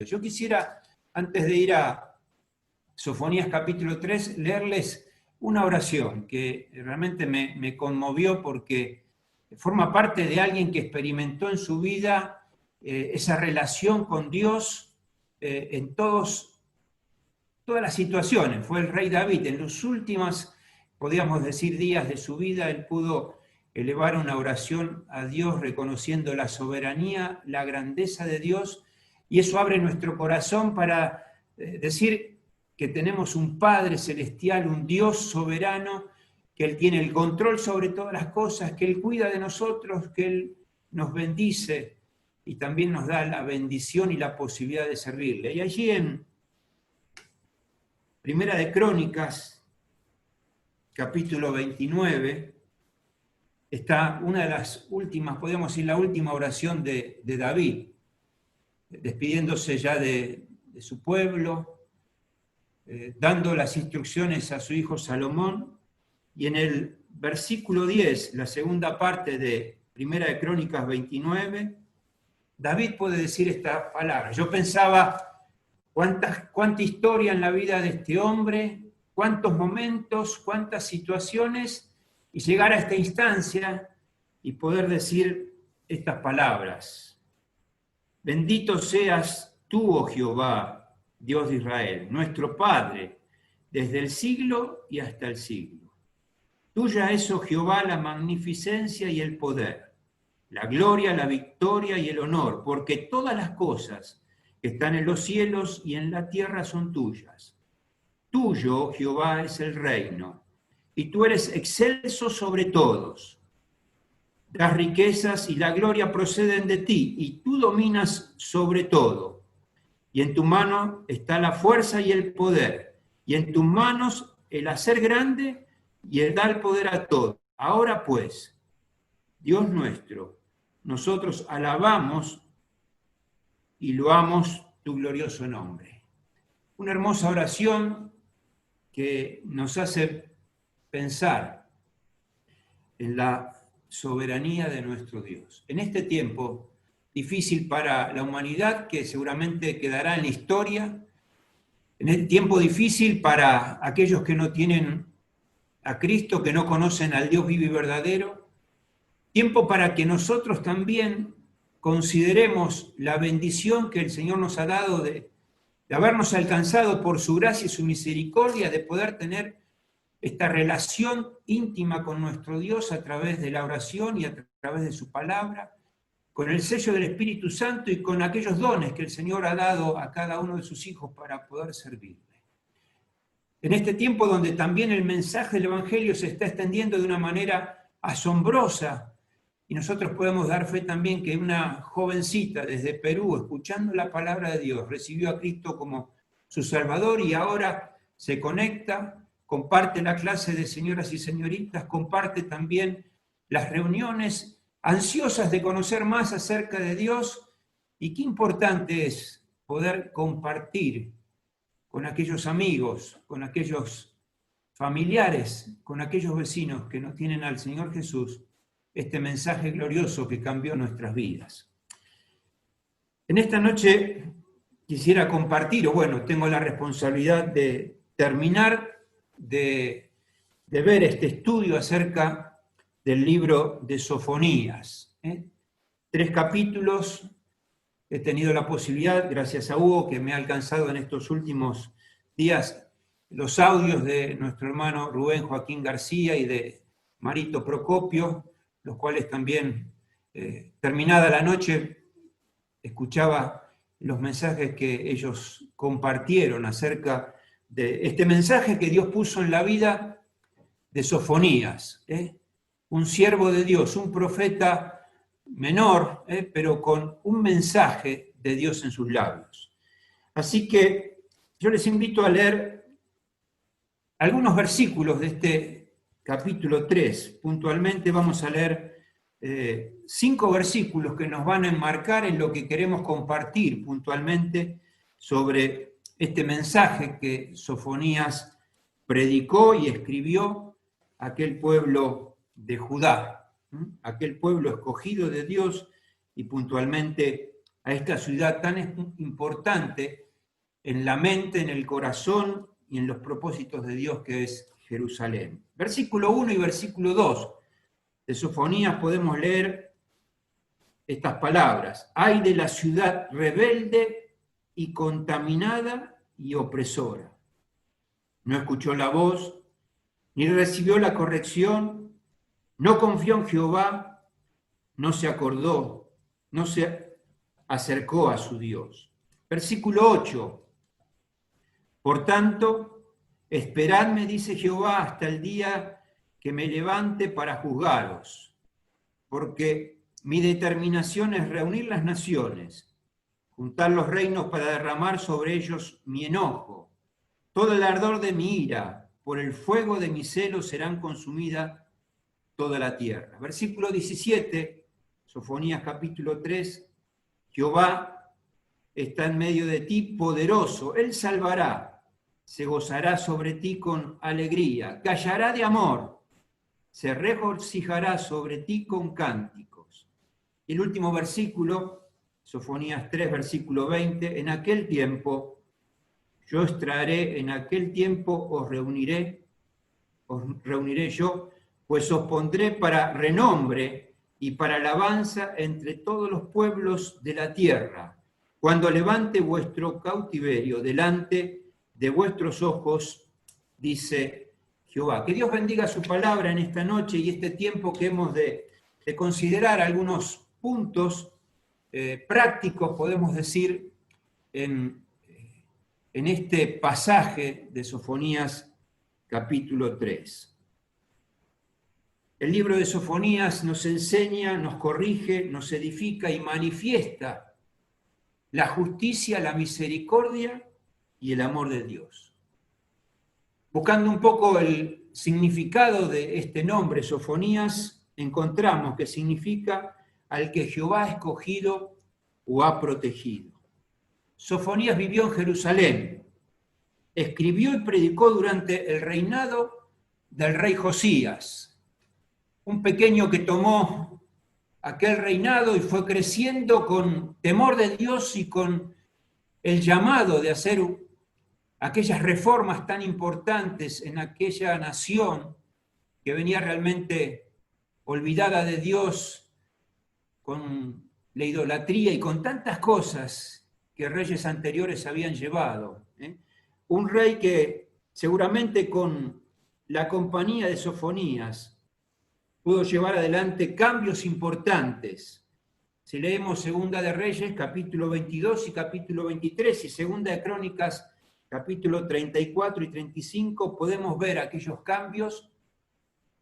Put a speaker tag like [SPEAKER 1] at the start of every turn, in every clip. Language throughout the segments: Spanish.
[SPEAKER 1] Yo quisiera, antes de ir a Sofonías capítulo 3, leerles una oración que realmente me conmovió porque forma parte de alguien que experimentó en su vida esa relación con Dios en todas las situaciones. Fue el rey David. En los últimos, podríamos decir, días de su vida, él pudo elevar una oración a Dios reconociendo la soberanía, la grandeza de Dios, y eso abre nuestro corazón para decir que tenemos un Padre celestial, un Dios soberano, que Él tiene el control sobre todas las cosas, que Él cuida de nosotros, que Él nos bendice y también nos da la bendición y la posibilidad de servirle. Y allí en Primera de Crónicas, capítulo 29, está una de las últimas, podríamos decir, la última oración de David, despidiéndose ya de su pueblo, dando las instrucciones a su hijo Salomón, y en el versículo 10, la segunda parte de Primera de Crónicas 29, David puede decir esta palabra. Yo pensaba, cuánta historia en la vida de este hombre, cuántos momentos, cuántas situaciones, y llegar a esta instancia y poder decir estas palabras. Bendito seas tú, oh Jehová, Dios de Israel, nuestro Padre, desde el siglo y hasta el siglo. Tuya es, oh Jehová, la magnificencia y el poder, la gloria, la victoria y el honor, porque todas las cosas que están en los cielos y en la tierra son tuyas. Tuyo, oh Jehová, es el reino, y tú eres excelso sobre todos. Las riquezas y la gloria proceden de ti, y tú dominas sobre todo. Y en tu mano está la fuerza y el poder, y en tus manos el hacer grande y el dar poder a todos. Ahora pues, Dios nuestro, nosotros alabamos y loamos tu glorioso nombre. Una hermosa oración que nos hace pensar en la soberanía de nuestro Dios. En este tiempo difícil para la humanidad, que seguramente quedará en la historia, en el tiempo difícil para aquellos que no tienen a Cristo, que no conocen al Dios vivo y verdadero, tiempo para que nosotros también consideremos la bendición que el Señor nos ha dado de habernos alcanzado por su gracia y su misericordia, de poder tener esta relación íntima con nuestro Dios a través de la oración y a través de su palabra, con el sello del Espíritu Santo y con aquellos dones que el Señor ha dado a cada uno de sus hijos para poder servirle. En este tiempo donde también el mensaje del Evangelio se está extendiendo de una manera asombrosa, y nosotros podemos dar fe también que una jovencita desde Perú, escuchando la palabra de Dios, recibió a Cristo como su Salvador y ahora se conecta, comparte la clase de señoras y señoritas, comparte también las reuniones, ansiosas de conocer más acerca de Dios, y qué importante es poder compartir con aquellos amigos, con aquellos familiares, con aquellos vecinos que no tienen al Señor Jesús, este mensaje glorioso que cambió nuestras vidas. En esta noche quisiera compartir, o bueno, tengo la responsabilidad de terminar de ver este estudio acerca del libro de Sofonías. 3 capítulos, he tenido la posibilidad, gracias a Hugo, que me ha alcanzado en estos últimos días los audios de nuestro hermano Rubén Joaquín García y de Marito Procopio, los cuales también, terminada la noche, escuchaba los mensajes que ellos compartieron acerca de este mensaje que Dios puso en la vida de Sofonías, un siervo de Dios, un profeta menor, pero con un mensaje de Dios en sus labios. Así que yo les invito a leer algunos versículos de este capítulo 3. Puntualmente vamos a leer 5 versículos que nos van a enmarcar en lo que queremos compartir puntualmente sobre este mensaje que Sofonías predicó y escribió a aquel pueblo de Judá, aquel pueblo escogido de Dios y puntualmente a esta ciudad tan importante en la mente, en el corazón y en los propósitos de Dios, que es Jerusalén. Versículo 1 y versículo 2 de Sofonías podemos leer estas palabras: ay de la ciudad rebelde y contaminada y opresora. No escuchó la voz, ni recibió la corrección, no confió en Jehová, no se acordó, no se acercó a su Dios. Versículo 8. Por tanto, esperadme, dice Jehová, hasta el día que me levante para juzgaros, porque mi determinación es reunir las naciones, juntar los reinos para derramar sobre ellos mi enojo. Todo el ardor de mi ira, por el fuego de mi celo serán consumida toda la tierra. Versículo 17, Sofonías capítulo 3, Jehová está en medio de ti poderoso, él salvará, se gozará sobre ti con alegría, callará de amor, se regocijará sobre ti con cánticos. Y el último versículo, Sofonías 3, versículo 20, en aquel tiempo yo extraeré, en aquel tiempo os reuniré yo, pues os pondré para renombre y para alabanza entre todos los pueblos de la tierra, cuando levante vuestro cautiverio delante de vuestros ojos, dice Jehová. Que Dios bendiga su palabra en esta noche y este tiempo que hemos de considerar algunos puntos prácticos, podemos decir, en este pasaje de Sofonías capítulo 3. El libro de Sofonías nos enseña, nos corrige, nos edifica y manifiesta la justicia, la misericordia y el amor de Dios. Buscando un poco el significado de este nombre, Sofonías, encontramos que significa al que Jehová ha escogido o ha protegido. Sofonías vivió en Jerusalén, escribió y predicó durante el reinado del rey Josías, un pequeño que tomó aquel reinado y fue creciendo con temor de Dios y con el llamado de hacer aquellas reformas tan importantes en aquella nación que venía realmente olvidada de Dios, con la idolatría y con tantas cosas que reyes anteriores habían llevado. Un rey que seguramente con la compañía de Sofonías pudo llevar adelante cambios importantes. Si leemos Segunda de Reyes, capítulo 22 y capítulo 23, y Segunda de Crónicas, capítulo 34 y 35, podemos ver aquellos cambios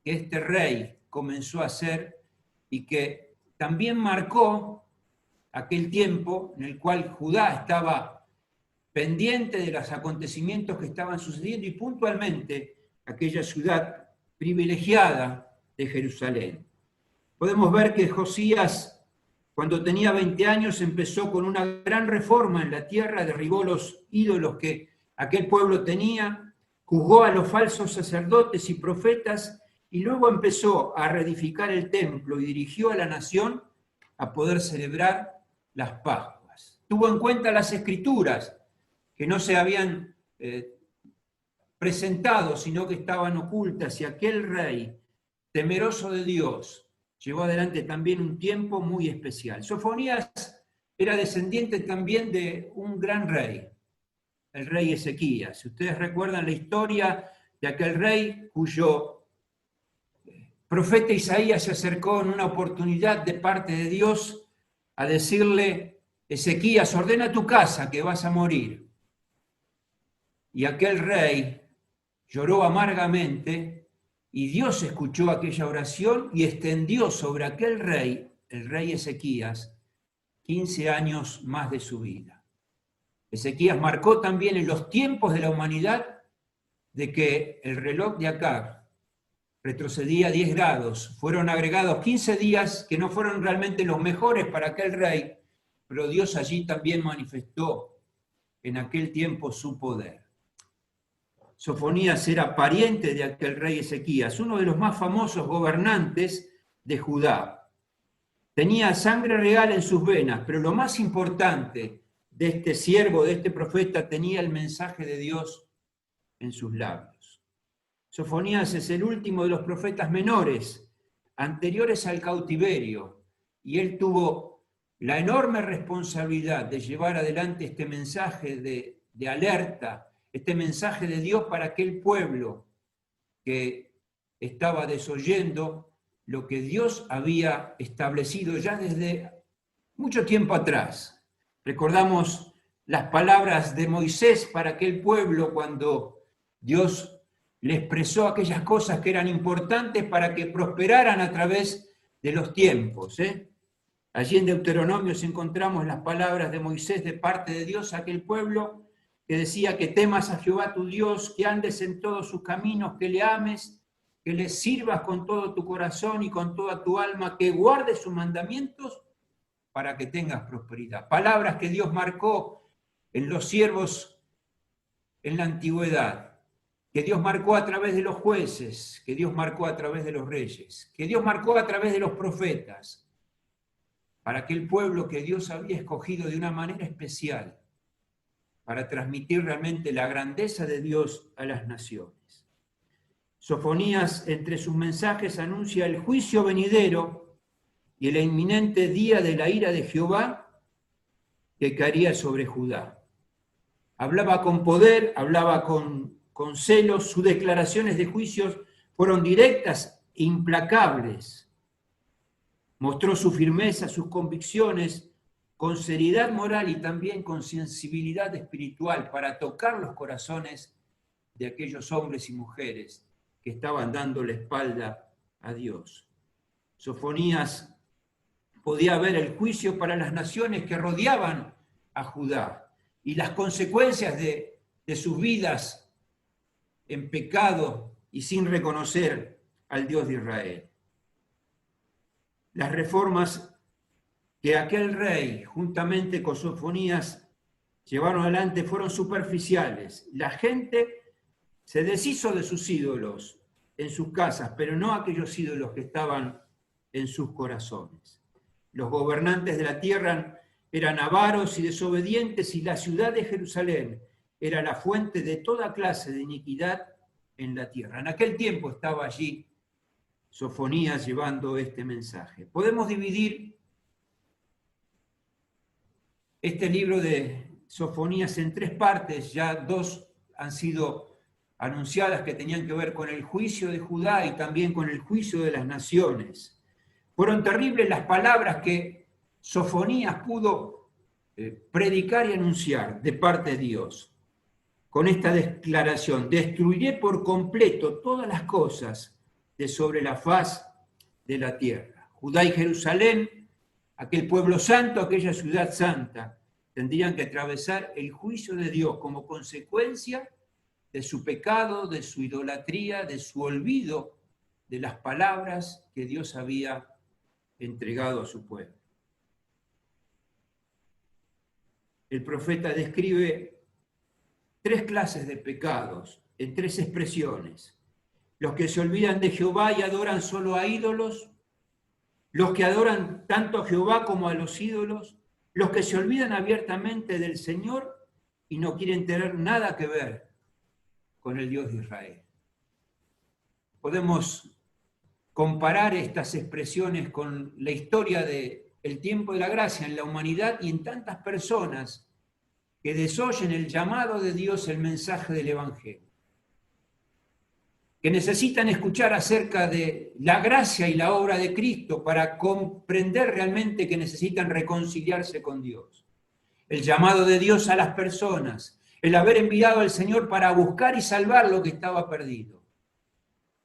[SPEAKER 1] que este rey comenzó a hacer y que también marcó aquel tiempo en el cual Judá estaba pendiente de los acontecimientos que estaban sucediendo y puntualmente aquella ciudad privilegiada de Jerusalén. Podemos ver que Josías, cuando tenía 20 años, empezó con una gran reforma en la tierra, derribó los ídolos que aquel pueblo tenía, juzgó a los falsos sacerdotes y profetas y luego empezó a reedificar el templo y dirigió a la nación a poder celebrar las Pascuas. Tuvo en cuenta las Escrituras, que no se habían presentado, sino que estaban ocultas, y aquel rey, temeroso de Dios, llevó adelante también un tiempo muy especial. Sofonías era descendiente también de un gran rey, el rey Ezequías. Si ustedes recuerdan la historia de aquel rey cuyo profeta Isaías se acercó en una oportunidad de parte de Dios a decirle: Ezequías, ordena tu casa que vas a morir. Y aquel rey lloró amargamente y Dios escuchó aquella oración y extendió sobre aquel rey, el rey Ezequías, 15 años más de su vida. Ezequías marcó también en los tiempos de la humanidad de que el reloj de Acab retrocedía 10 grados. Fueron agregados 15 días que no fueron realmente los mejores para aquel rey, pero Dios allí también manifestó en aquel tiempo su poder. Sofonías era pariente de aquel rey Ezequías, uno de los más famosos gobernantes de Judá. Tenía sangre real en sus venas, pero lo más importante de este siervo, de este profeta, tenía el mensaje de Dios en sus labios. Sofonías es el último de los profetas menores, anteriores al cautiverio, y él tuvo la enorme responsabilidad de llevar adelante este mensaje de alerta, este mensaje de Dios para aquel pueblo que estaba desoyendo lo que Dios había establecido ya desde mucho tiempo atrás. Recordamos las palabras de Moisés para aquel pueblo cuando Dios le expresó aquellas cosas que eran importantes para que prosperaran a través de los tiempos. Allí en Deuteronomios encontramos las palabras de Moisés de parte de Dios a aquel pueblo que decía que temas a Jehová tu Dios, que andes en todos sus caminos, que le ames, que le sirvas con todo tu corazón y con toda tu alma, que guardes sus mandamientos para que tengas prosperidad. Palabras que Dios marcó en los siervos en la antigüedad, que Dios marcó a través de los jueces, que Dios marcó a través de los reyes, que Dios marcó a través de los profetas, para aquel pueblo que Dios había escogido de una manera especial, para transmitir realmente la grandeza de Dios a las naciones. Sofonías, entre sus mensajes, anuncia el juicio venidero y el inminente día de la ira de Jehová que caería sobre Judá. Hablaba con poder, hablaba con celos, sus declaraciones de juicios fueron directas e implacables. Mostró su firmeza, sus convicciones, con seriedad moral y también con sensibilidad espiritual para tocar los corazones de aquellos hombres y mujeres que estaban dando la espalda a Dios. Sofonías podía ver el juicio para las naciones que rodeaban a Judá y las consecuencias de sus vidas en pecado y sin reconocer al Dios de Israel. Las reformas que aquel rey, juntamente con Sofonías, llevaron adelante fueron superficiales. La gente se deshizo de sus ídolos en sus casas, pero no aquellos ídolos que estaban en sus corazones. Los gobernantes de la tierra eran avaros y desobedientes, y la ciudad de Jerusalén era la fuente de toda clase de iniquidad en la tierra. En aquel tiempo estaba allí Sofonías llevando este mensaje. Podemos dividir este libro de Sofonías en tres partes, ya dos han sido anunciadas que tenían que ver con el juicio de Judá y también con el juicio de las naciones. Fueron terribles las palabras que Sofonías pudo predicar y anunciar de parte de Dios. Con esta declaración: destruiré por completo todas las cosas de sobre la faz de la tierra. Judá y Jerusalén, aquel pueblo santo, aquella ciudad santa, tendrían que atravesar el juicio de Dios como consecuencia de su pecado, de su idolatría, de su olvido de las palabras que Dios había entregado a su pueblo. El profeta describe tres clases de pecados en tres expresiones: los que se olvidan de Jehová y adoran solo a ídolos, los que adoran tanto a Jehová como a los ídolos, los que se olvidan abiertamente del Señor y no quieren tener nada que ver con el Dios de Israel. Podemos comparar estas expresiones con la historia del tiempo de la gracia en la humanidad y en tantas personas que desoyen el llamado de Dios, el mensaje del Evangelio, que necesitan escuchar acerca de la gracia y la obra de Cristo para comprender realmente que necesitan reconciliarse con Dios. El llamado de Dios a las personas, el haber enviado al Señor para buscar y salvar lo que estaba perdido,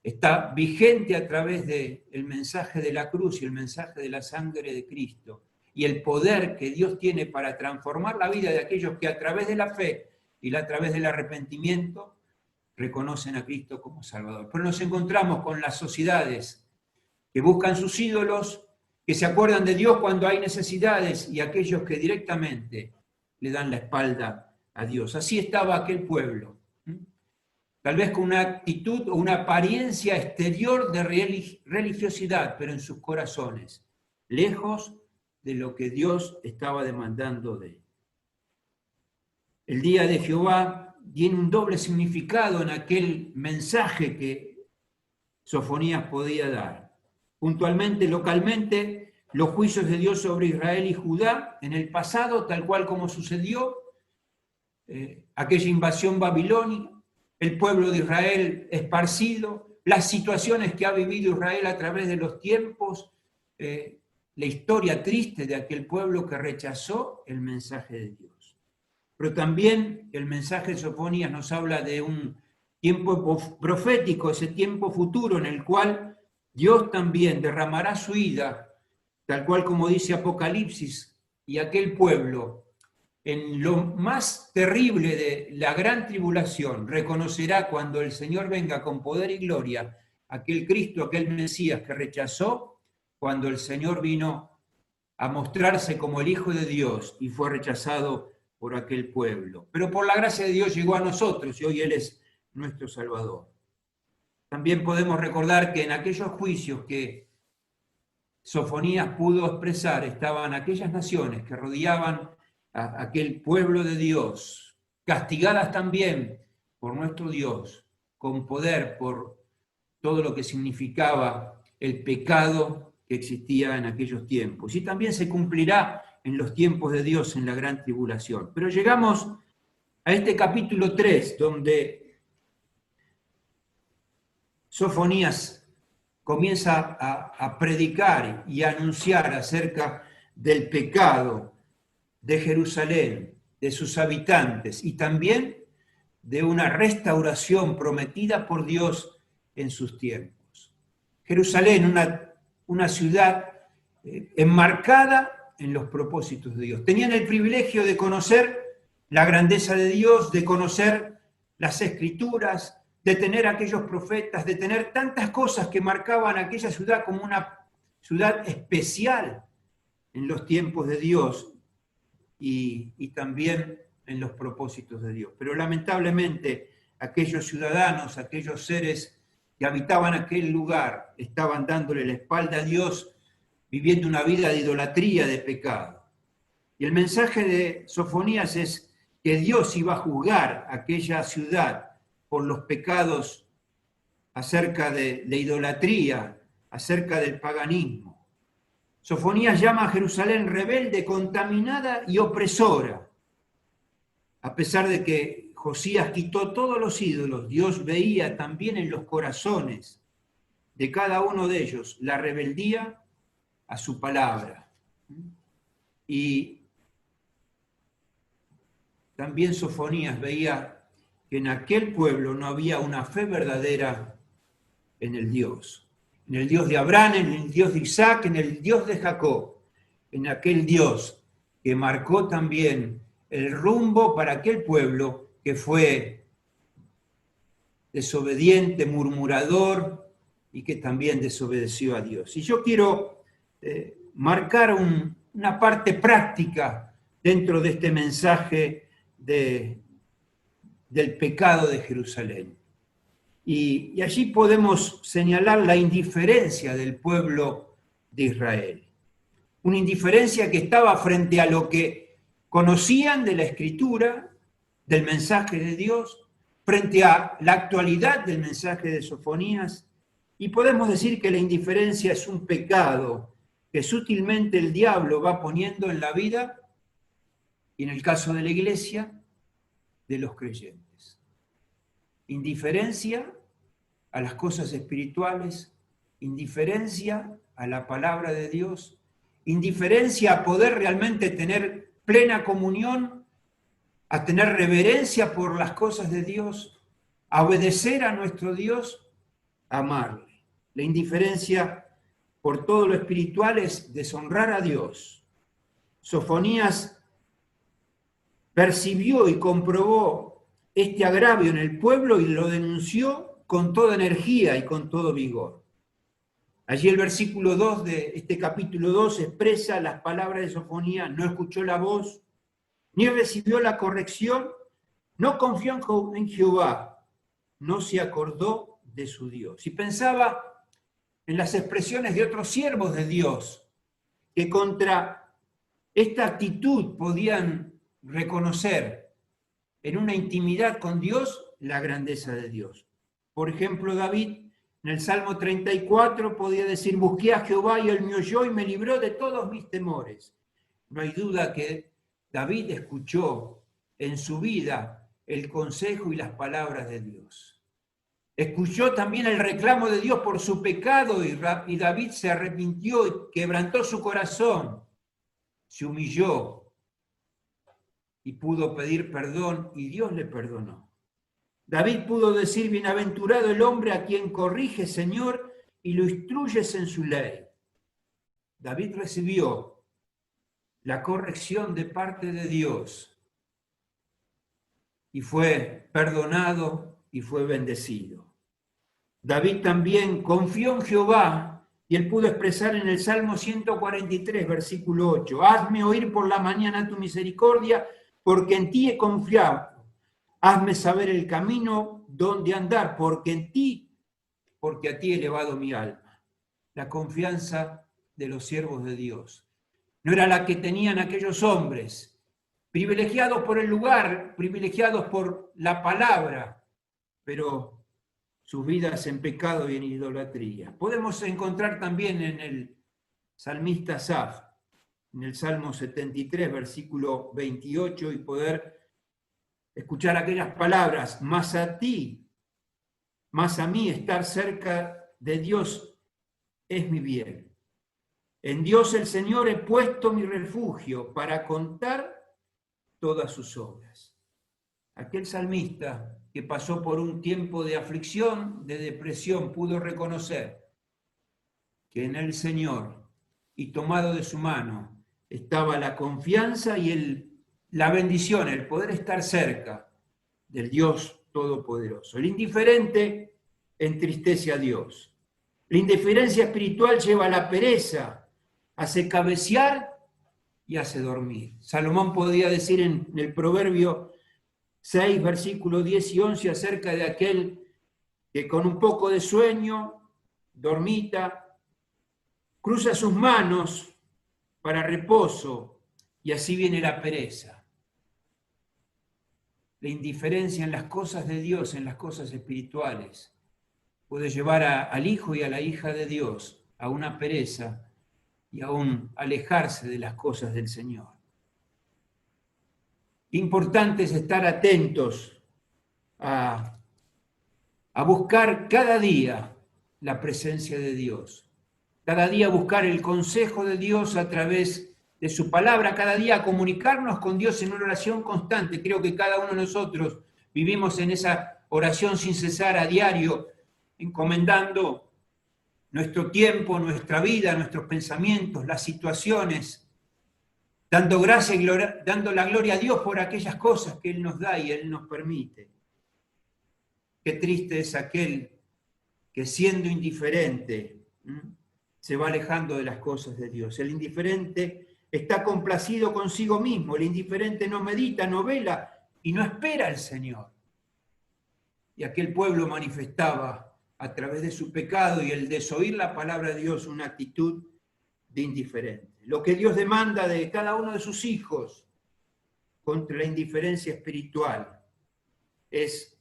[SPEAKER 1] está vigente a través del mensaje de la cruz y el mensaje de la sangre de Cristo y el poder que Dios tiene para transformar la vida de aquellos que a través de la fe y a través del arrepentimiento reconocen a Cristo como Salvador. Pero nos encontramos con las sociedades que buscan sus ídolos, que se acuerdan de Dios cuando hay necesidades, y aquellos que directamente le dan la espalda a Dios. Así estaba aquel pueblo, tal vez con una actitud o una apariencia exterior de religiosidad, pero en sus corazones lejos de lo que Dios estaba demandando de él. El día de Jehová tiene un doble significado en aquel mensaje que Sofonías podía dar. Puntualmente, localmente, los juicios de Dios sobre Israel y Judá en el pasado, tal cual como sucedió, aquella invasión babilónica, el pueblo de Israel esparcido, las situaciones que ha vivido Israel a través de los tiempos, la historia triste de aquel pueblo que rechazó el mensaje de Dios. Pero también el mensaje de Sofonías nos habla de un tiempo profético, ese tiempo futuro en el cual Dios también derramará su ira, tal cual como dice Apocalipsis, y aquel pueblo, en lo más terrible de la gran tribulación, reconocerá cuando el Señor venga con poder y gloria, aquel Cristo, aquel Mesías que rechazó, cuando el Señor vino a mostrarse como el Hijo de Dios y fue rechazado por aquel pueblo. Pero por la gracia de Dios llegó a nosotros y hoy Él es nuestro Salvador. También podemos recordar que en aquellos juicios que Sofonías pudo expresar estaban aquellas naciones que rodeaban a aquel pueblo de Dios, castigadas también por nuestro Dios, con poder por todo lo que significaba el pecado que existía en aquellos tiempos. Y también se cumplirá en los tiempos de Dios en la gran tribulación. Pero llegamos a este capítulo 3, donde Sofonías comienza a predicar y a anunciar acerca del pecado de Jerusalén, de sus habitantes y también de una restauración prometida por Dios en sus tiempos. Jerusalén, una ciudad enmarcada en los propósitos de Dios. Tenían el privilegio de conocer la grandeza de Dios, de conocer las Escrituras, de tener aquellos profetas, de tener tantas cosas que marcaban aquella ciudad como una ciudad especial en los tiempos de Dios y también en los propósitos de Dios. Pero lamentablemente aquellos ciudadanos, aquellos seres que habitaban aquel lugar, estaban dándole la espalda a Dios, viviendo una vida de idolatría, de pecado. Y el mensaje de Sofonías es que Dios iba a juzgar aquella ciudad por los pecados acerca de idolatría, acerca del paganismo. Sofonías llama a Jerusalén rebelde, contaminada y opresora. A pesar de que Josías quitó todos los ídolos, Dios veía también en los corazones de cada uno de ellos la rebeldía a su palabra. Y también Sofonías veía que en aquel pueblo no había una fe verdadera en el Dios de Abraham, en el Dios de Isaac, en el Dios de Jacob, en aquel Dios que marcó también el rumbo para aquel pueblo que fue desobediente, murmurador y que también desobedeció a Dios. Y yo quiero marcar una parte práctica dentro de este mensaje del pecado de Jerusalén. Y allí podemos señalar la indiferencia del pueblo de Israel. Una indiferencia que estaba frente a lo que conocían de la Escritura, del mensaje de Dios, frente a la actualidad del mensaje de Sofonías. Y podemos decir que la indiferencia es un pecado que sutilmente el diablo va poniendo en la vida, y en el caso de la iglesia, de los creyentes. Indiferencia a las cosas espirituales, indiferencia a la palabra de Dios, indiferencia a poder realmente tener plena comunión, a tener reverencia por las cosas de Dios, a obedecer a nuestro Dios, a amarle. La indiferencia por todo lo espiritual es deshonrar a Dios. Sofonías percibió y comprobó este agravio en el pueblo y lo denunció con toda energía y con todo vigor. Allí el versículo 2 de este capítulo 2 expresa las palabras de Sofonías: no escuchó la voz, ni recibió la corrección, no confió en Jehová, no se acordó de su Dios. Y pensaba en las expresiones de otros siervos de Dios que contra esta actitud podían reconocer en una intimidad con Dios la grandeza de Dios. Por ejemplo, David en el Salmo 34 podía decir: busqué a Jehová y él me oyó y me libró de todos mis temores. No hay duda que David escuchó en su vida el consejo y las palabras de Dios. Escuchó también el reclamo de Dios por su pecado y David se arrepintió y quebrantó su corazón, se humilló y pudo pedir perdón y Dios le perdonó. David pudo decir: bienaventurado el hombre a quien corrige, Señor, y lo instruyes en su ley. David recibió la corrección de parte de Dios y fue perdonado y fue bendecido. David también confió en Jehová y él pudo expresar en el Salmo 143, versículo 8: hazme oír por la mañana tu misericordia, porque en ti he confiado. Hazme saber el camino donde andar, porque a ti he elevado mi alma. La confianza de los siervos de Dios no era la que tenían aquellos hombres, privilegiados por el lugar, privilegiados por la palabra, pero sus vidas en pecado y en idolatría. Podemos encontrar también en el salmista Asaf, en el Salmo 73, versículo 28, y poder escuchar aquellas palabras: más a mí estar cerca de Dios es mi bien. En Dios el Señor he puesto mi refugio para contar todas sus obras. Aquel salmista que pasó por un tiempo de aflicción, de depresión, pudo reconocer que en el Señor y tomado de su mano estaba la confianza y la bendición, el poder estar cerca del Dios Todopoderoso. El indiferente entristece a Dios. La indiferencia espiritual lleva a la pereza, hace cabecear y hace dormir. Salomón podía decir en el Proverbio 6, versículos 10 y 11, acerca de aquel que con un poco de sueño dormita, cruza sus manos para reposo y así viene la pereza. La indiferencia en las cosas de Dios, en las cosas espirituales, puede llevar al hijo y a la hija de Dios a una pereza y a un alejarse de las cosas del Señor. Importante es estar atentos a buscar cada día la presencia de Dios, cada día buscar el consejo de Dios a través de su palabra, cada día comunicarnos con Dios en una oración constante. Creo que cada uno de nosotros vivimos en esa oración sin cesar a diario, encomendando nuestro tiempo, nuestra vida, nuestros pensamientos, las situaciones, dando gracia y dando la gloria a Dios por aquellas cosas que Él nos da y Él nos permite. Qué triste es aquel que siendo indiferente se va alejando de las cosas de Dios. El indiferente está complacido consigo mismo, el indiferente no medita, no vela y no espera al Señor. Y aquel pueblo manifestaba a través de su pecado y el desoír la palabra de Dios una actitud de indiferente. Lo que Dios demanda de cada uno de sus hijos contra la indiferencia espiritual es,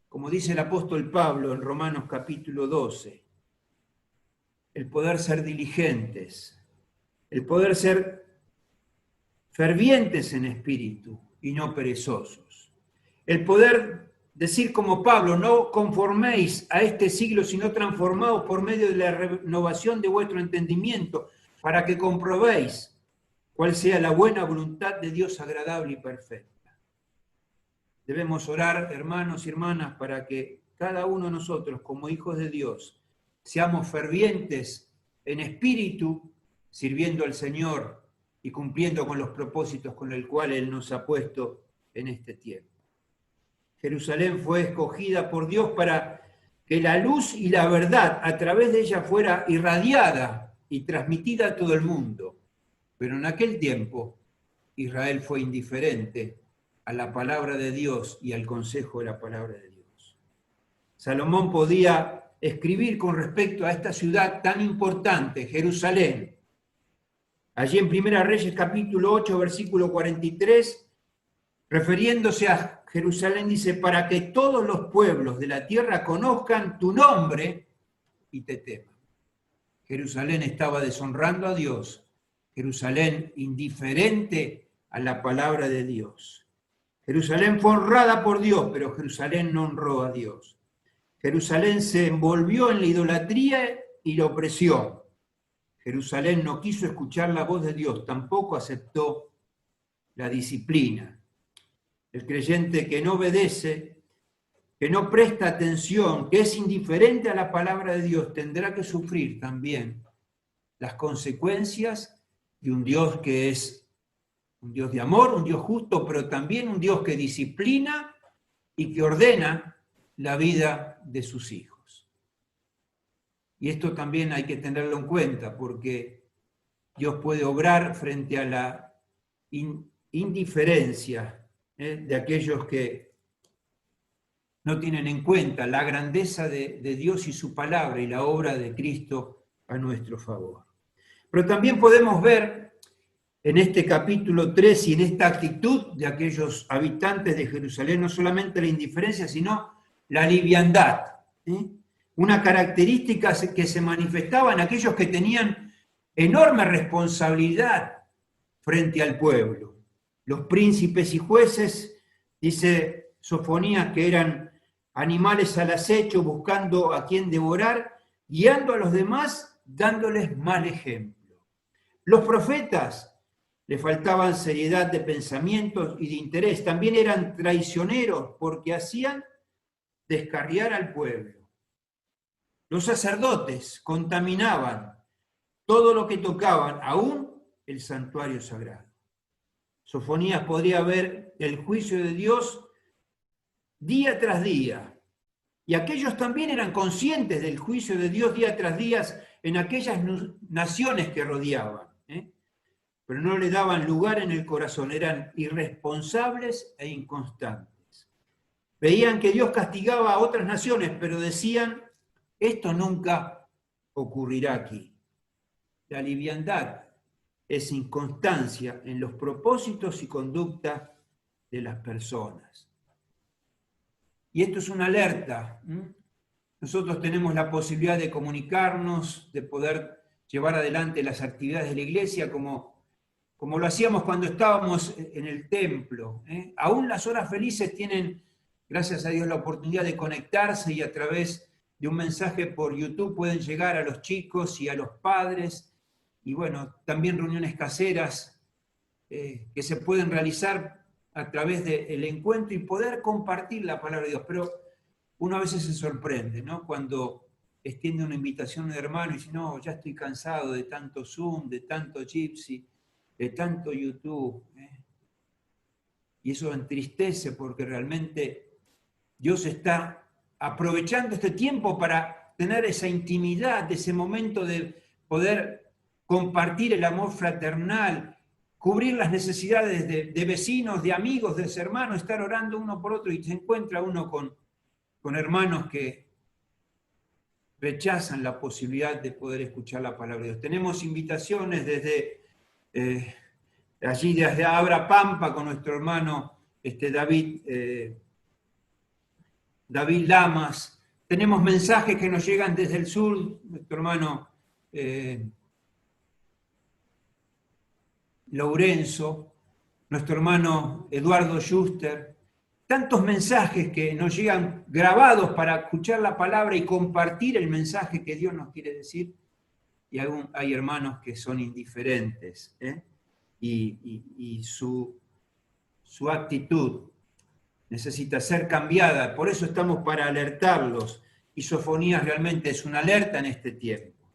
[SPEAKER 1] como dice el apóstol Pablo en Romanos capítulo 12, el poder ser diligentes, el poder ser fervientes en espíritu y no perezosos, el poder decir como Pablo: no conforméis a este siglo, sino transformaos por medio de la renovación de vuestro entendimiento, para que comprobéis cuál sea la buena voluntad de Dios agradable y perfecta. Debemos orar, hermanos y hermanas, para que cada uno de nosotros, como hijos de Dios, seamos fervientes en espíritu, sirviendo al Señor y cumpliendo con los propósitos con los cuales Él nos ha puesto en este tiempo. Jerusalén fue escogida por Dios para que la luz y la verdad a través de ella fuera irradiada y transmitida a todo el mundo. Pero en aquel tiempo Israel fue indiferente a la palabra de Dios y al consejo de la palabra de Dios. Salomón podía escribir con respecto a esta ciudad tan importante, Jerusalén: Allí en Primera Reyes capítulo 8, versículo 43, refiriéndose a Jerusalén, dice, para que todos los pueblos de la tierra conozcan tu nombre y te teman. Jerusalén estaba deshonrando a Dios. Jerusalén indiferente a la palabra de Dios. Jerusalén fue honrada por Dios, pero Jerusalén no honró a Dios. Jerusalén se envolvió en la idolatría y la opresión. Jerusalén no quiso escuchar la voz de Dios, tampoco aceptó la disciplina. El creyente que no obedece, que no presta atención, que es indiferente a la palabra de Dios, tendrá que sufrir también las consecuencias de un Dios que es un Dios de amor, un Dios justo, pero también un Dios que disciplina y que ordena la vida de sus hijos. Y esto también hay que tenerlo en cuenta, porque Dios puede obrar frente a la indiferencia de aquellos que no tienen en cuenta la grandeza de Dios y su palabra y la obra de Cristo a nuestro favor. Pero también podemos ver en este capítulo 3 y en esta actitud de aquellos habitantes de Jerusalén, no solamente la indiferencia, sino la liviandad. Una característica que se manifestaba en aquellos que tenían enorme responsabilidad frente al pueblo. Los príncipes y jueces, dice Sofonías, que eran animales al acecho buscando a quien devorar, guiando a los demás, dándoles mal ejemplo. Los profetas le faltaban seriedad de pensamientos y de interés, también eran traicioneros porque hacían descarriar al pueblo. Los sacerdotes contaminaban todo lo que tocaban, aún el santuario sagrado. Sofonías podría ver el juicio de Dios día tras día. Y aquellos también eran conscientes del juicio de Dios día tras día en aquellas naciones que rodeaban. Pero no le daban lugar en el corazón, eran irresponsables e inconstantes. Veían que Dios castigaba a otras naciones, pero decían, esto nunca ocurrirá aquí. La liviandad es inconstancia en los propósitos y conducta de las personas. Y esto es una alerta. Nosotros tenemos la posibilidad de comunicarnos, de poder llevar adelante las actividades de la iglesia como lo hacíamos cuando estábamos en el templo. Aún las horas felices tienen, gracias a Dios, la oportunidad de conectarse y a través de un mensaje por YouTube pueden llegar a los chicos y a los padres. Y bueno, también reuniones caseras que se pueden realizar a través del encuentro y poder compartir la palabra de Dios. Pero uno a veces se sorprende, ¿no? Cuando extiende una invitación a un hermano y dice, no, ya estoy cansado de tanto Zoom, de tanto Jitsi, de tanto YouTube. Y eso entristece porque realmente Dios está aprovechando este tiempo para tener esa intimidad, ese momento de poder compartir el amor fraternal, cubrir las necesidades de vecinos, de amigos, de hermanos, estar orando uno por otro y se encuentra uno con hermanos que rechazan la posibilidad de poder escuchar la palabra de Dios. Tenemos invitaciones desde allí, desde Abra Pampa, con nuestro hermano David Lamas. Tenemos mensajes que nos llegan desde el sur, nuestro hermano Lourenço, nuestro hermano Eduardo Schuster. Tantos mensajes que nos llegan grabados para escuchar la palabra y compartir el mensaje que Dios nos quiere decir. Y hay hermanos que son indiferentes, y su actitud necesita ser cambiada. Por eso estamos para alertarlos. Y Sofonías realmente es una alerta en este tiempo.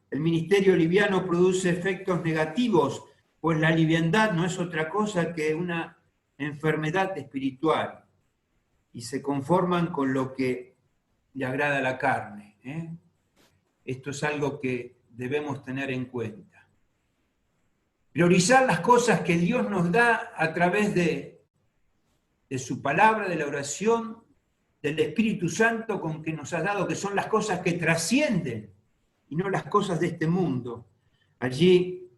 [SPEAKER 1] El ministerio liviano produce efectos negativos, pues la liviandad no es otra cosa que una enfermedad espiritual y se conforman con lo que le agrada a la carne. Esto es algo que debemos tener en cuenta. Priorizar las cosas que Dios nos da a través de su palabra, de la oración, del Espíritu Santo con que nos ha dado, que son las cosas que trascienden y no las cosas de este mundo. Allí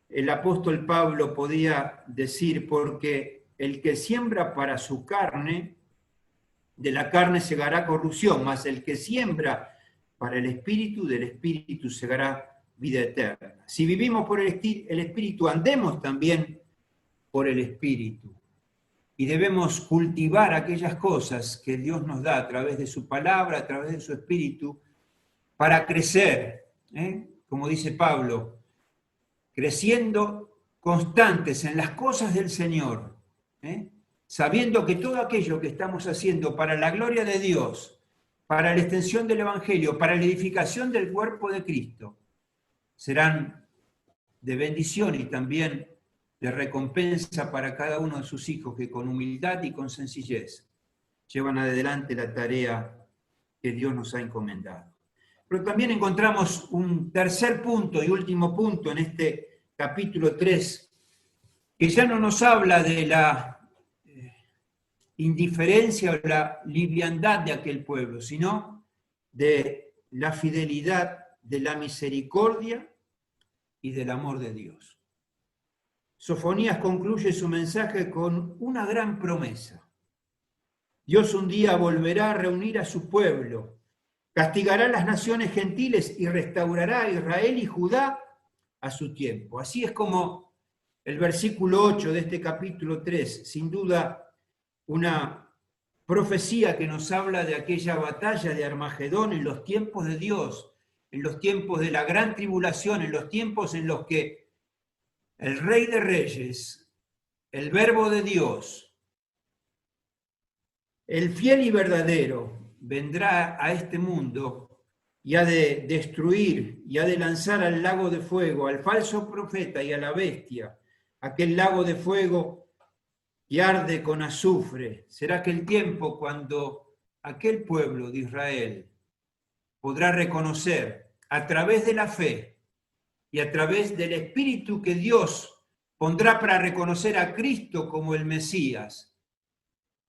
[SPEAKER 1] el apóstol Pablo podía decir, porque el que siembra para su carne, de la carne segará corrupción, mas el que siembra para el Espíritu, del Espíritu segará vida eterna. Si vivimos por el Espíritu, andemos también por el Espíritu. Y debemos cultivar aquellas cosas que Dios nos da a través de su palabra, a través de su Espíritu, para crecer, como dice Pablo, creciendo constantes en las cosas del Señor, sabiendo que todo aquello que estamos haciendo para la gloria de Dios, para la extensión del Evangelio, para la edificación del cuerpo de Cristo, serán de bendición y también de recompensa para cada uno de sus hijos que con humildad y con sencillez llevan adelante la tarea que Dios nos ha encomendado. Pero también encontramos un tercer punto y último punto en este capítulo 3, que ya no nos habla de la indiferencia o la liviandad de aquel pueblo, sino de la fidelidad, de la misericordia y del amor de Dios. Sofonías concluye su mensaje con una gran promesa. Dios un día volverá a reunir a su pueblo, castigará a las naciones gentiles y restaurará a Israel y Judá a su tiempo. Así es como el versículo 8 de este capítulo 3, sin duda una profecía que nos habla de aquella batalla de Armagedón en los tiempos de Dios, en los tiempos de la gran tribulación, en los tiempos en los que el Rey de Reyes, el Verbo de Dios, el fiel y verdadero, vendrá a este mundo y ha de destruir y ha de lanzar al lago de fuego al falso profeta y a la bestia, aquel lago de fuego que arde con azufre. Será aquel tiempo cuando aquel pueblo de Israel podrá reconocer a través de la fe y a través del Espíritu que Dios pondrá para reconocer a Cristo como el Mesías,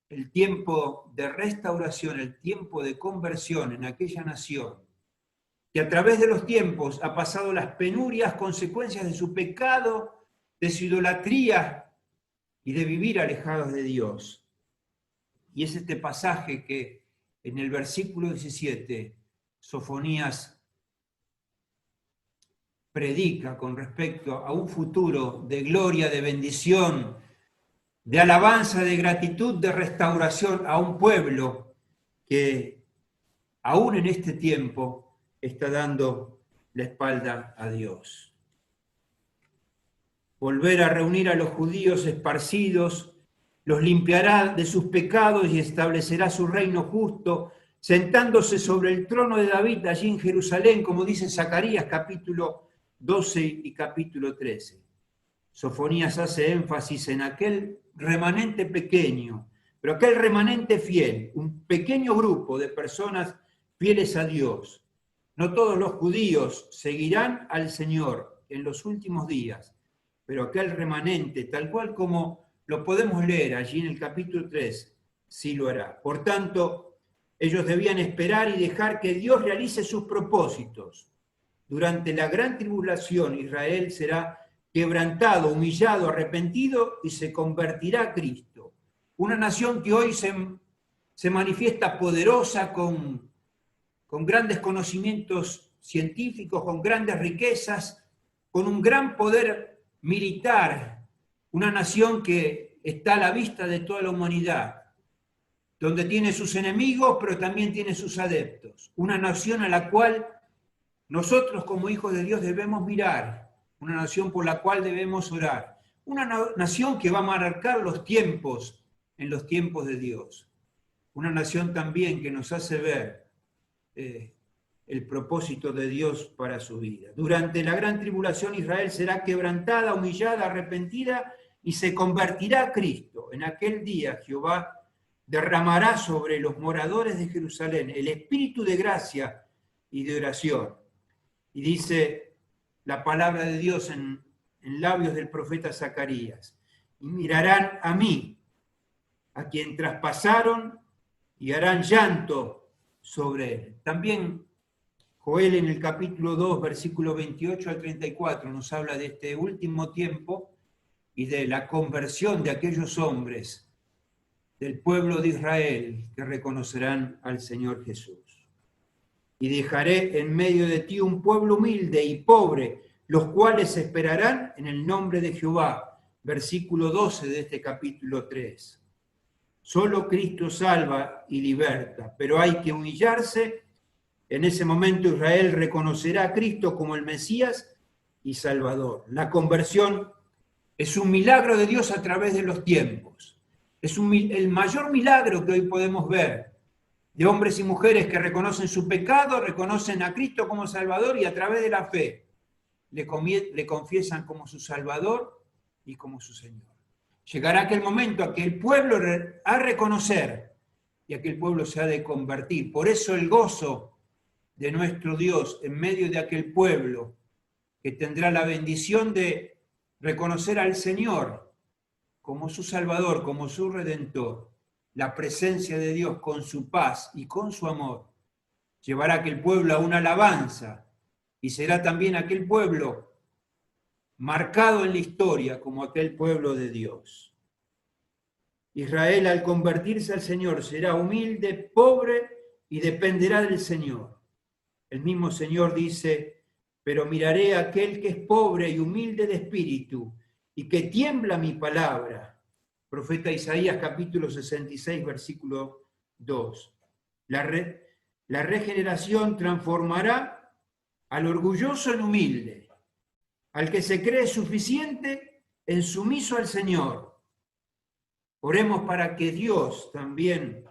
[SPEAKER 1] el tiempo de restauración, el tiempo de conversión en aquella nación, que a través de los tiempos ha pasado las penurias consecuencias de su pecado, de su idolatría y de vivir alejados de Dios. Y es este pasaje que en el versículo 17, Sofonías predica con respecto a un futuro de gloria, de bendición, de alabanza, de gratitud, de restauración a un pueblo que aún en este tiempo está dando la espalda a Dios. Volver a reunir a los judíos esparcidos, los limpiará de sus pecados y establecerá su reino justo, sentándose sobre el trono de David allí en Jerusalén, como dice Zacarías capítulo 12 y capítulo 13. Sofonías hace énfasis en aquel remanente pequeño, pero aquel remanente fiel, un pequeño grupo de personas fieles a Dios. No todos los judíos seguirán al Señor en los últimos días, pero aquel remanente, tal cual como lo podemos leer allí en el capítulo 3, sí lo hará. Por tanto, ellos debían esperar y dejar que Dios realice sus propósitos. Durante la gran tribulación, Israel será quebrantado, humillado, arrepentido y se convertirá a Cristo. Una nación que hoy se manifiesta poderosa con grandes conocimientos científicos, con grandes riquezas, con un gran poder militar, una nación que está a la vista de toda la humanidad, donde tiene sus enemigos, pero también tiene sus adeptos. Una nación a la cual nosotros como hijos de Dios debemos mirar, una nación por la cual debemos orar, una nación que va a marcar los tiempos en los tiempos de Dios, una nación también que nos hace ver el propósito de Dios para su vida. Durante la gran tribulación Israel será quebrantada, humillada, arrepentida y se convertirá a Cristo. En aquel día Jehová derramará sobre los moradores de Jerusalén el espíritu de gracia y de oración. Y dice la palabra de Dios en labios del profeta Zacarías: y mirarán a mí, a quien traspasaron, y harán llanto sobre él. También Joel en el capítulo 2, versículo 28 al 34, nos habla de este último tiempo y de la conversión de aquellos hombres del pueblo de Israel que reconocerán al Señor Jesús. Y dejaré en medio de ti un pueblo humilde y pobre, los cuales esperarán en el nombre de Jehová. Versículo 12 de este capítulo 3. Solo Cristo salva y liberta, pero hay que humillarse. En ese momento Israel reconocerá a Cristo como el Mesías y Salvador. La conversión es un milagro de Dios a través de los tiempos. Es el mayor milagro que hoy podemos ver de hombres y mujeres que reconocen su pecado, reconocen a Cristo como Salvador y a través de la fe le confiesan como su Salvador y como su Señor. Llegará aquel momento a que el pueblo ha de reconocer y a que el pueblo se ha de convertir. Por eso el gozo de nuestro Dios en medio de aquel pueblo que tendrá la bendición de reconocer al Señor como su Salvador, como su Redentor, la presencia de Dios con su paz y con su amor, llevará a aquel pueblo a una alabanza y será también aquel pueblo marcado en la historia como aquel pueblo de Dios. Israel al convertirse al Señor será humilde, pobre y dependerá del Señor. El mismo Señor dice: pero miraré a aquel que es pobre y humilde de espíritu y que tiembla mi palabra. Profeta Isaías capítulo 66, versículo 2. La regeneración transformará al orgulloso en humilde, al que se cree suficiente en sumiso al Señor. Oremos para que Dios también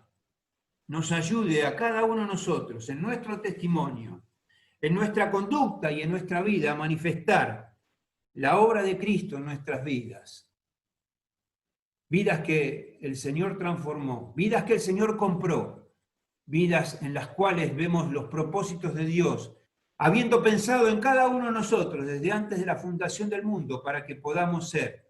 [SPEAKER 1] nos ayude a cada uno de nosotros en nuestro testimonio, en nuestra conducta y en nuestra vida a manifestar la obra de Cristo en nuestras vidas. Vidas que el Señor transformó, vidas que el Señor compró, vidas en las cuales vemos los propósitos de Dios, habiendo pensado en cada uno de nosotros desde antes de la fundación del mundo para que podamos ser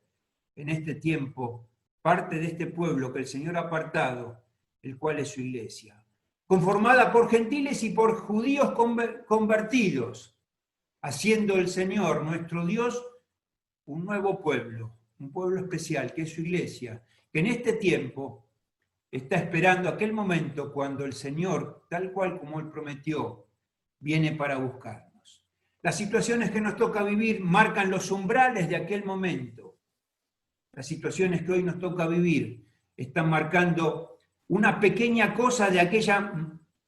[SPEAKER 1] en este tiempo parte de este pueblo que el Señor ha apartado, el cual es su iglesia, conformada por gentiles y por judíos convertidos, haciendo el Señor, nuestro Dios, un nuevo pueblo, un pueblo especial, que es su iglesia, que en este tiempo está esperando aquel momento cuando el Señor, tal cual como Él prometió, viene para buscarnos. Las situaciones que nos toca vivir marcan los umbrales de aquel momento. Las situaciones que hoy nos toca vivir están marcando una pequeña cosa de aquella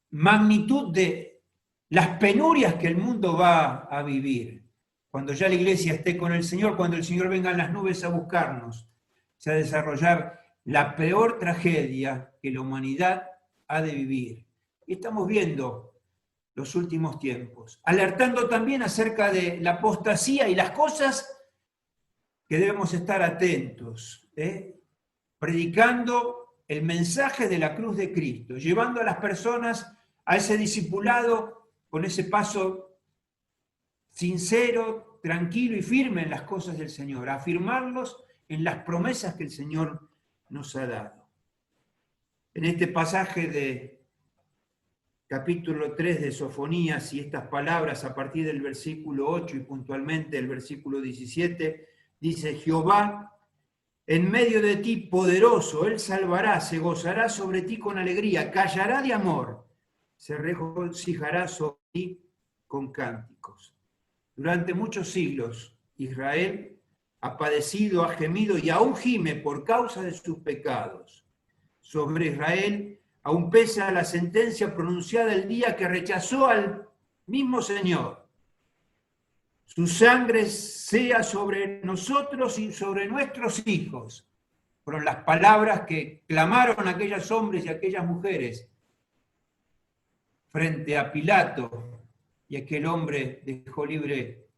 [SPEAKER 1] magnitud de las penurias que el mundo va a vivir. Cuando ya la iglesia esté con el Señor, cuando el Señor venga en las nubes a buscarnos, se va a desarrollar la peor tragedia que la humanidad ha de vivir. Y estamos viendo los últimos tiempos, alertando también acerca de la apostasía y las cosas que debemos estar atentos, predicando el mensaje de la cruz de Cristo, llevando a las personas a ese discipulado con ese paso sincero, tranquilo y firme en las cosas del Señor, a afirmarlos en las promesas que el Señor nos ha dado. En este pasaje de capítulo 3 de Sofonías y estas palabras a partir del versículo 8 y puntualmente el versículo 17, dice: Jehová en medio de ti poderoso, Él salvará, se gozará sobre ti con alegría, callará de amor, se regocijará sobre ti con cánticos. Durante muchos siglos Israel ha padecido, ha gemido y aún gime por causa de sus pecados. Sobre Israel aún pesa la sentencia pronunciada el día que rechazó al mismo Señor. Su sangre sea sobre nosotros y sobre nuestros hijos. Fueron las palabras que clamaron aquellos hombres y aquellas mujeres frente a Pilato, y aquel hombre dejó libre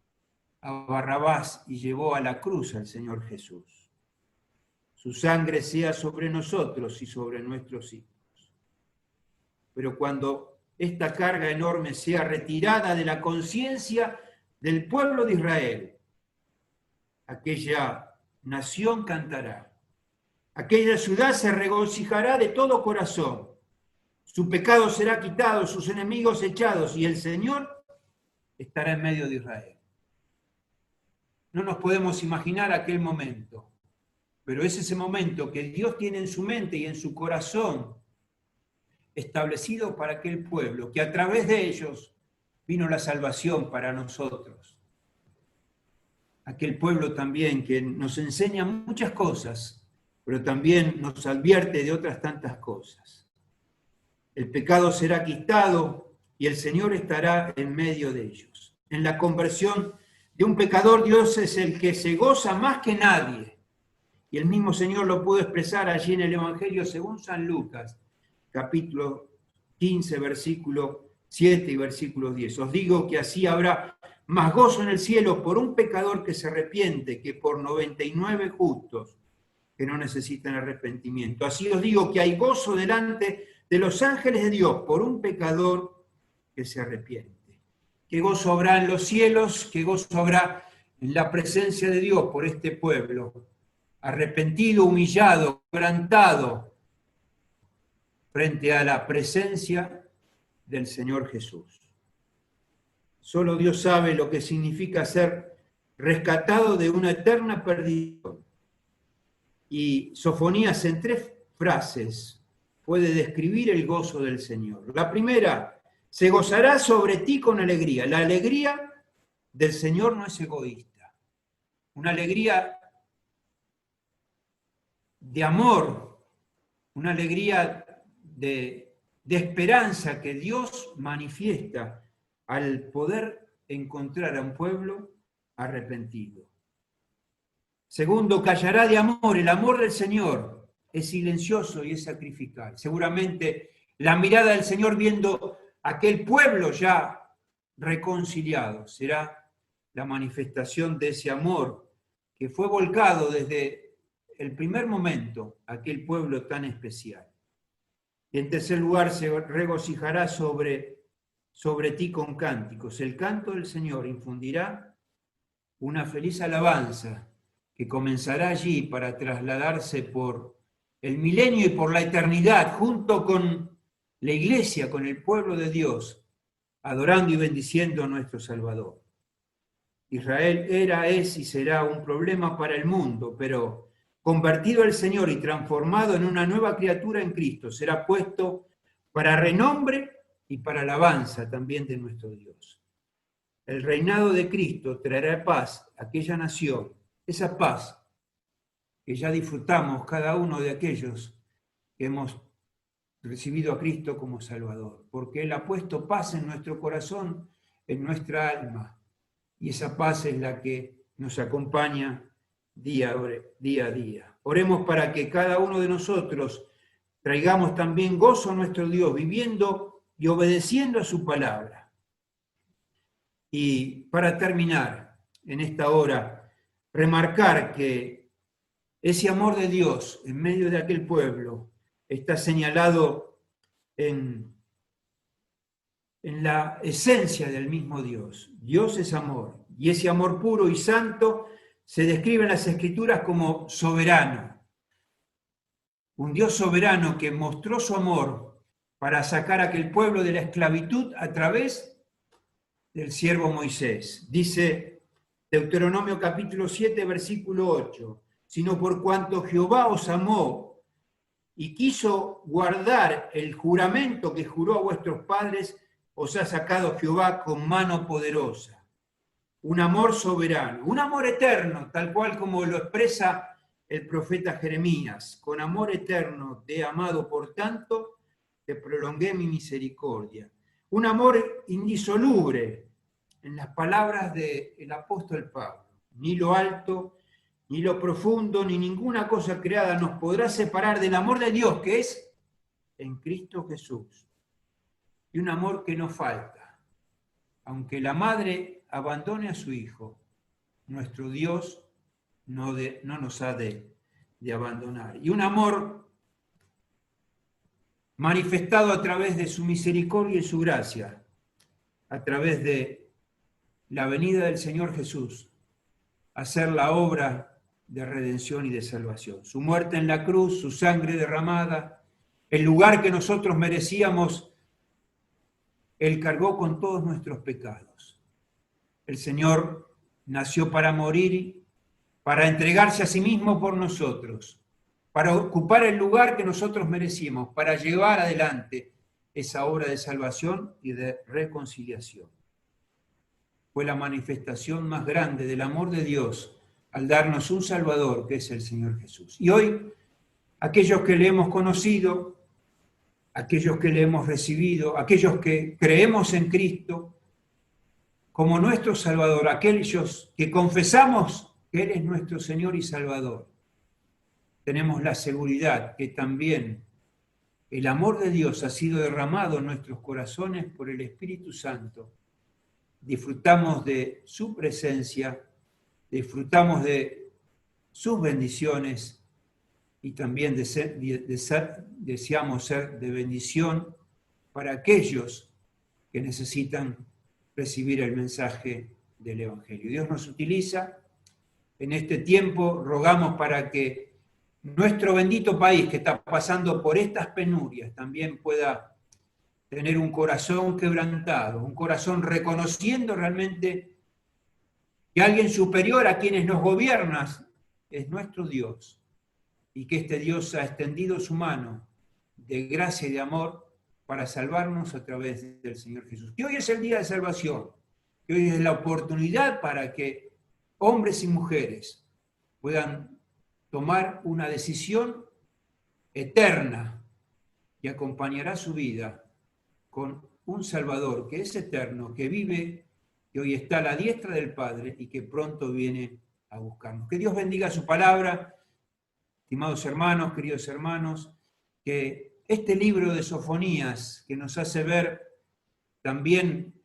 [SPEAKER 1] a Barrabás y llevó a la cruz al Señor Jesús. Su sangre sea sobre nosotros y sobre nuestros hijos. Pero cuando esta carga enorme sea retirada de la conciencia del pueblo de Israel, aquella nación cantará, aquella ciudad se regocijará de todo corazón, su pecado será quitado, sus enemigos echados, y el Señor estará en medio de Israel. No nos podemos imaginar aquel momento, pero es ese momento que Dios tiene en su mente y en su corazón establecido para aquel pueblo, que a través de ellos vino la salvación para nosotros. Aquel pueblo también que nos enseña muchas cosas, pero también nos advierte de otras tantas cosas. El pecado será quitado y el Señor estará en medio de ellos. En la conversión de un pecador, Dios es el que se goza más que nadie. Y el mismo Señor lo pudo expresar allí en el Evangelio según San Lucas, capítulo 15, versículo 7 y versículo 10. Os digo que así habrá más gozo en el cielo por un pecador que se arrepiente que por 99 justos que no necesitan arrepentimiento. Así os digo que hay gozo delante de los ángeles de Dios por un pecador que se arrepiente. ¿Qué gozo habrá en los cielos? ¿Qué gozo habrá en la presencia de Dios por este pueblo? Arrepentido, humillado, quebrantado frente a la presencia del Señor Jesús. Solo Dios sabe lo que significa ser rescatado de una eterna perdición. Y Sofonías en 3 frases puede describir el gozo del Señor. La primera, se gozará sobre ti con alegría. La alegría del Señor no es egoísta. Una alegría de amor, una alegría de esperanza que Dios manifiesta al poder encontrar a un pueblo arrepentido. Segundo, callará de amor. El amor del Señor es silencioso y es sacrificial. Seguramente la mirada del Señor viendo aquel pueblo ya reconciliado será la manifestación de ese amor que fue volcado desde el primer momento a aquel pueblo tan especial. Y en tercer lugar, se regocijará sobre ti con cánticos. El canto del Señor infundirá una feliz alabanza que comenzará allí para trasladarse por el milenio y por la eternidad, junto con la iglesia, con el pueblo de Dios, adorando y bendiciendo a nuestro Salvador. Israel era, es y será un problema para el mundo, pero convertido al Señor y transformado en una nueva criatura en Cristo, será puesto para renombre y para alabanza también de nuestro Dios. El reinado de Cristo traerá paz a aquella nación, esa paz que ya disfrutamos cada uno de aquellos que hemos recibido a Cristo como Salvador, porque Él ha puesto paz en nuestro corazón, en nuestra alma, y esa paz es la que nos acompaña día a día. Oremos para que cada uno de nosotros traigamos también gozo a nuestro Dios, viviendo y obedeciendo a su palabra. Y para terminar en esta hora, remarcar que ese amor de Dios en medio de aquel pueblo está señalado en la esencia del mismo Dios. Dios es amor, y ese amor puro y santo se describe en las Escrituras como soberano. Un Dios soberano que mostró su amor para sacar a aquel pueblo de la esclavitud a través del siervo Moisés. Dice Deuteronomio capítulo 7, versículo 8, sino por cuanto Jehová os amó y quiso guardar el juramento que juró a vuestros padres, os ha sacado Jehová con mano poderosa. Un amor soberano, un amor eterno, tal cual como lo expresa el profeta Jeremías. Con amor eterno te he amado, por tanto, te prolongué mi misericordia. Un amor indisoluble, en las palabras del apóstol Pablo. Ni lo alto, ni lo profundo, ni ninguna cosa creada nos podrá separar del amor de Dios, que es en Cristo Jesús. Y un amor que no falta. Aunque la madre abandone a su hijo, nuestro Dios no nos ha de abandonar. Y un amor manifestado a través de su misericordia y su gracia, a través de la venida del Señor Jesús, hacer la obra de redención y de salvación. Su muerte en la cruz, su sangre derramada, el lugar que nosotros merecíamos, Él cargó con todos nuestros pecados. El Señor nació para morir, para entregarse a sí mismo por nosotros, para ocupar el lugar que nosotros merecíamos, para llevar adelante esa obra de salvación y de reconciliación. Fue la manifestación más grande del amor de Dios al darnos un Salvador, que es el Señor Jesús. Y hoy, aquellos que le hemos conocido, aquellos que le hemos recibido, aquellos que creemos en Cristo como nuestro Salvador, aquellos que confesamos que Él es nuestro Señor y Salvador, tenemos la seguridad que también el amor de Dios ha sido derramado en nuestros corazones por el Espíritu Santo. Disfrutamos de su presencia, disfrutamos de sus bendiciones y también deseamos ser de bendición para aquellos que necesitan recibir el mensaje del Evangelio. Dios nos utiliza. En este tiempo rogamos para que nuestro bendito país, que está pasando por estas penurias, también pueda tener un corazón quebrantado, un corazón reconociendo realmente que alguien superior a quienes nos gobiernan es nuestro Dios, y que este Dios ha extendido su mano de gracia y de amor para salvarnos a través del Señor Jesús. Que hoy es el día de salvación, que hoy es la oportunidad para que hombres y mujeres puedan tomar una decisión eterna que acompañará su vida con un Salvador que es eterno, que vive, que hoy está a la diestra del Padre y que pronto viene a buscarnos. Que Dios bendiga su palabra, estimados hermanos, queridos hermanos, que este libro de Sofonías, que nos hace ver también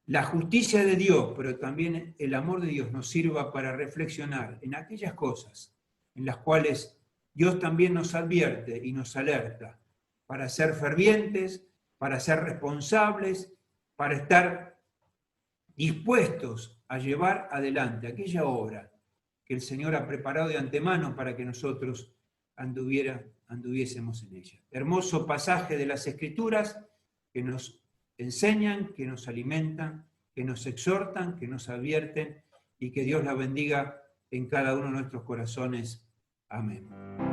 [SPEAKER 1] la justicia de Dios, pero también el amor de Dios, nos sirva para reflexionar en aquellas cosas en las cuales Dios también nos advierte y nos alerta para ser fervientes, para ser responsables, para estar dispuestos a llevar adelante aquella obra que el Señor ha preparado de antemano para que nosotros anduviésemos en ella. Hermoso pasaje de las Escrituras que nos enseñan, que nos alimentan, que nos exhortan, que nos advierten, y que Dios la bendiga en cada uno de nuestros corazones. Amén.